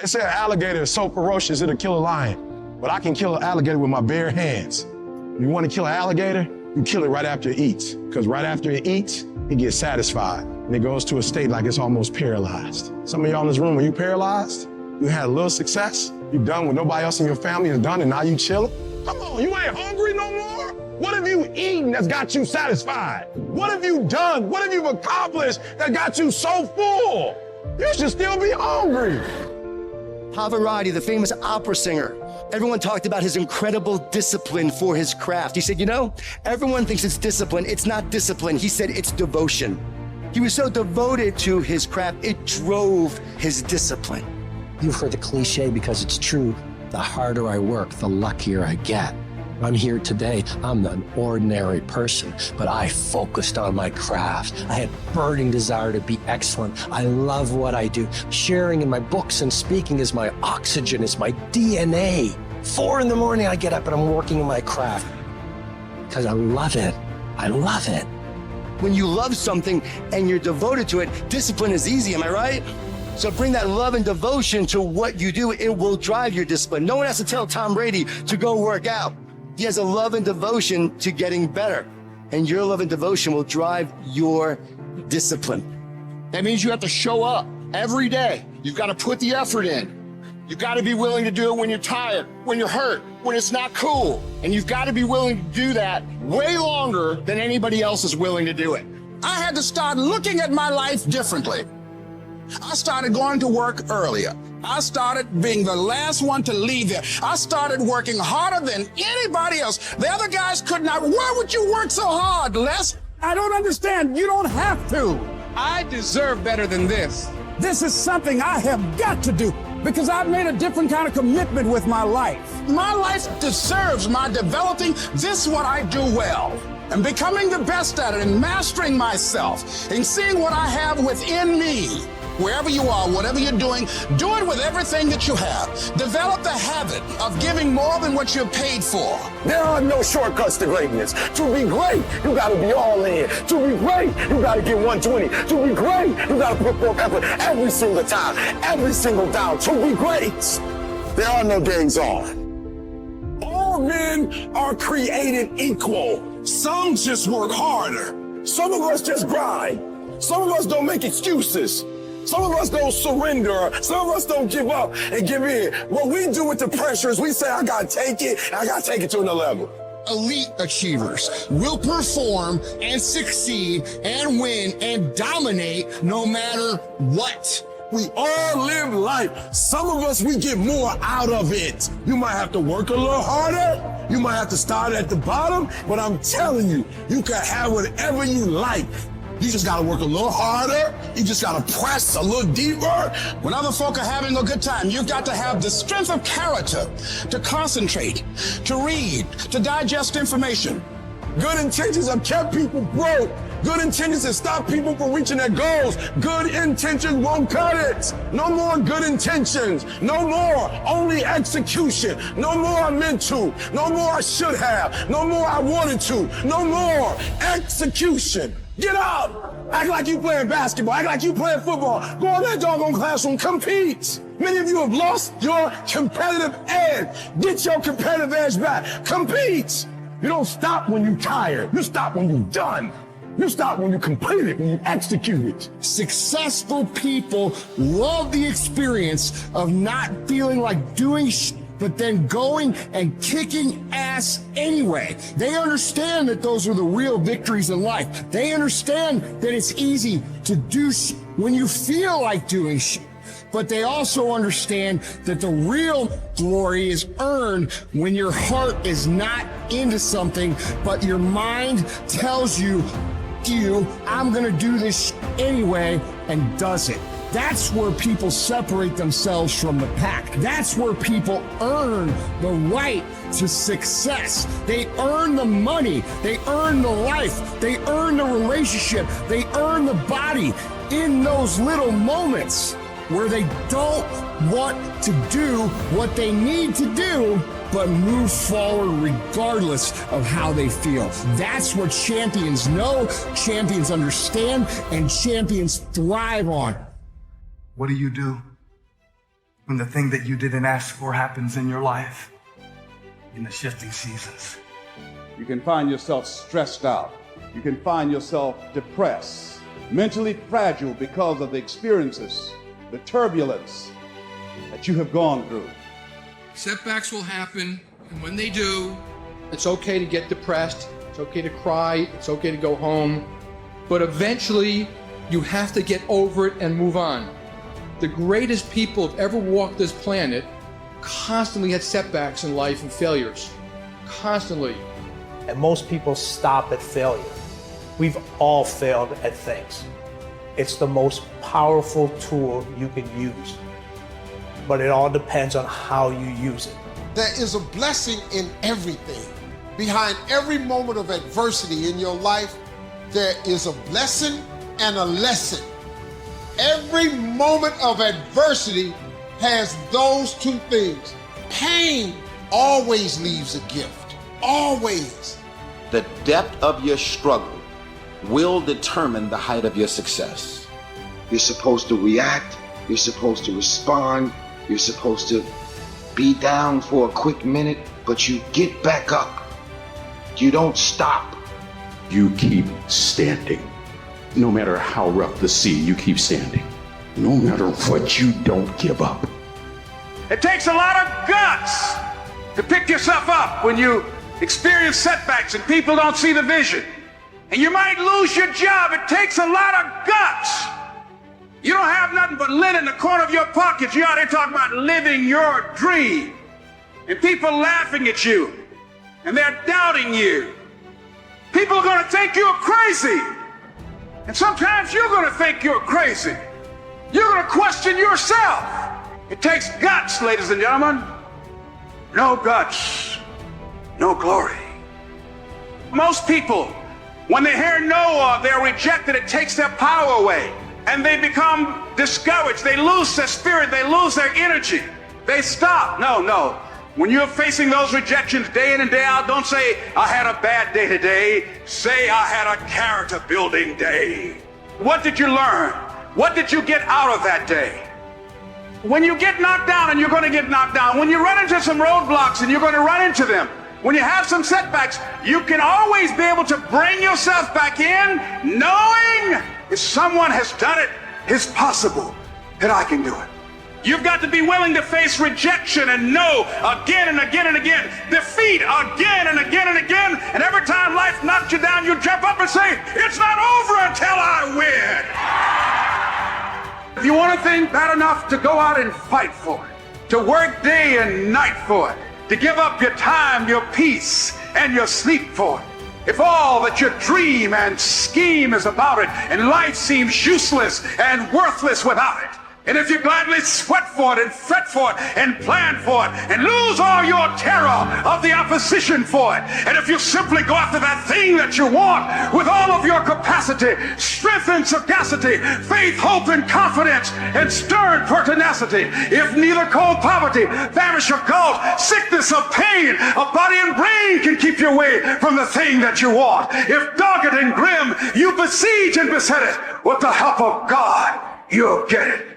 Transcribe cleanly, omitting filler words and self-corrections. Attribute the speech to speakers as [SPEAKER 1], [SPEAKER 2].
[SPEAKER 1] They say an alligator is so ferocious it'll kill a lion, but I can kill an alligator with my bare hands. You want to kill an alligator, you kill it right after it eats, because right after it eats, it gets satisfied, and it goes to a state like it's almost paralyzed. Some of y'all in this room, are you paralyzed? You had a little success? You done what nobody else in your family has done, and now you chilling? Come on, you ain't hungry no more? What have you eaten that's got you satisfied? What have you done? What have you accomplished that got you so full? You should still be hungry.
[SPEAKER 2] Pavarotti, the famous opera singer, everyone talked about his incredible discipline for his craft. He said, you know, everyone thinks it's discipline. It's not discipline. He said it's devotion. He was so devoted to his craft, it drove his discipline.
[SPEAKER 3] You've heard the cliche because it's true. The harder I work, the luckier I get. I'm here today. I'm an ordinary person, but I focused on my craft. I had burning desire to be excellent. I love what I do. Sharing in my books and speaking is my oxygen, is my DNA. 4 a.m, I get up and I'm working in my craft because I love it. I love it.
[SPEAKER 2] When you love something and you're devoted to it, discipline is easy, am I right? So bring that love and devotion to what you do. It will drive your discipline. No one has to tell Tom Brady to go work out. He has a love and devotion to getting better. And your love and devotion will drive your discipline.
[SPEAKER 4] That means you have to show up every day. You've got to put the effort in. You've got to be willing to do it when you're tired, when you're hurt, when it's not cool. And you've got to be willing to do that way longer than anybody else is willing to do it.
[SPEAKER 5] I had to start looking at my life differently. I started going to work earlier. I started being the last one to leave there. I started working harder than anybody else. The other guys could not. Why would you work so hard, Les? I don't understand. You don't have to.
[SPEAKER 6] I deserve better than this.
[SPEAKER 5] This is something I have got to do because I've made a different kind of commitment with my life. My life deserves my developing this what I do well and becoming the best at it and mastering myself and seeing what I have within me. Wherever you are, whatever you're doing, do it with everything that you have. Develop the habit of giving more than what you're paid for.
[SPEAKER 1] There are no shortcuts to greatness. To be great, you gotta be all in. To be great, you gotta get 120. To be great, you gotta put forth effort every single time, every single down. To be great, there are no days off. All men are created equal. Some just work harder. Some of us just grind. Some of us don't make excuses. Some of us don't surrender. Some of us don't give up and give in. What we do with the pressure is we say, I gotta take it, and I gotta take it to another level.
[SPEAKER 4] Elite achievers will perform and succeed and win and dominate no matter what.
[SPEAKER 1] We all live life. Some of us, we get more out of it. You might have to work a little harder. You might have to start at the bottom, but I'm telling you, you can have whatever you like. You just gotta work a little harder. You just gotta press a little deeper.
[SPEAKER 5] When other folk are having a good time, you've got to have the strength of character to concentrate, to read, to digest information.
[SPEAKER 1] Good intentions have kept people broke. Good intentions have stopped people from reaching their goals. Good intentions won't cut it. No more good intentions. No more only execution. No more I meant to. No more I should have. No more I wanted to. No more execution. Get up! Act like you playing basketball. Act like you playing football. Go in that doggone classroom. Compete. Many of you have lost your competitive edge. Get your competitive edge back. Compete. You don't stop when you're tired. You stop when you're done. You stop when you complete it, when you execute it.
[SPEAKER 4] Successful people love the experience of not feeling like doing but then going and kicking ass anyway. They understand that those are the real victories in life. They understand that it's easy to do when you feel like doing shit. But they also understand that the real glory is earned when your heart is not into something, but your mind tells you, I'm gonna do this anyway, and does it. That's where people separate themselves from the pack. That's where people earn the right to success. They earn the money. They earn the life. They earn the relationship. They earn the body in those little moments where they don't want to do what they need to do, but move forward regardless of how they feel. That's what champions know, champions understand, and champions thrive on.
[SPEAKER 7] What do? when the thing that you didn't ask for happens in your life in the shifting seasons.
[SPEAKER 8] You can find yourself stressed out. You can find yourself depressed, mentally fragile because of the experiences, the turbulence that you have gone through.
[SPEAKER 9] Setbacks will happen, and when they do, it's okay to get depressed, it's okay to cry, it's okay to go home, but eventually you have to get over it and move on. The greatest people who've ever walked this planet constantly had setbacks in life and failures. Constantly.
[SPEAKER 10] And most people stop at failure. We've all failed at things. It's the most powerful tool you can use. But it all depends on how you use it.
[SPEAKER 11] There is a blessing in everything. Behind every moment of adversity in your life, there is a blessing and a lesson. Every moment of adversity has those two things. Pain always leaves a gift, always.
[SPEAKER 12] The depth of your struggle will determine the height of your success.
[SPEAKER 2] You're supposed to react, you're supposed to respond, you're supposed to be down for a quick minute, but you get back up. You don't stop.
[SPEAKER 13] You keep standing. No matter how rough the sea, you keep standing. No matter what, you don't give up.
[SPEAKER 6] It takes a lot of guts to pick yourself up when you experience setbacks and people don't see the vision. And you might lose your job. It takes a lot of guts. You don't have nothing but lint in the corner of your pocket. You're out there talking about living your dream. And people laughing at you. And they're doubting you. People are going to think you're crazy. And sometimes you're going to think you're crazy. You're going to question yourself. It takes guts, ladies and gentlemen. No guts, no glory. Most people, when they hear no or they're rejected, it takes their power away. And they become discouraged. They lose their spirit. They lose their energy. They stop. No. When you're facing those rejections day in and day out, don't say, I had a bad day today. Say, I had a character building day. What did you learn? What did you get out of that day? When you get knocked down, and you're going to get knocked down, when you run into some roadblocks and you're going to run into them, when you have some setbacks, you can always be able to bring yourself back in, knowing if someone has done it, it's possible that I can do it. You've got to be willing to face rejection and no again and again and again, defeat again and again and again, and every time life knocks you down, you jump up and say, it's not over until I win. If you want a thing bad enough to go out and fight for it, to work day and night for it, to give up your time, your peace, and your sleep for it, if all that you dream and scheme is about it, and life seems useless and worthless without it, and if you gladly sweat for it and fret for it and plan for it and lose all your terror of the opposition for it, and if you simply go after that thing that you want with all of your capacity, strength and sagacity, faith, hope and confidence, and stern pertinacity, if neither cold poverty, famish or gulf, sickness or pain, a body and brain can keep you away from the thing that you want, if dogged and grim you besiege and beset it, with the help of God, you'll get it.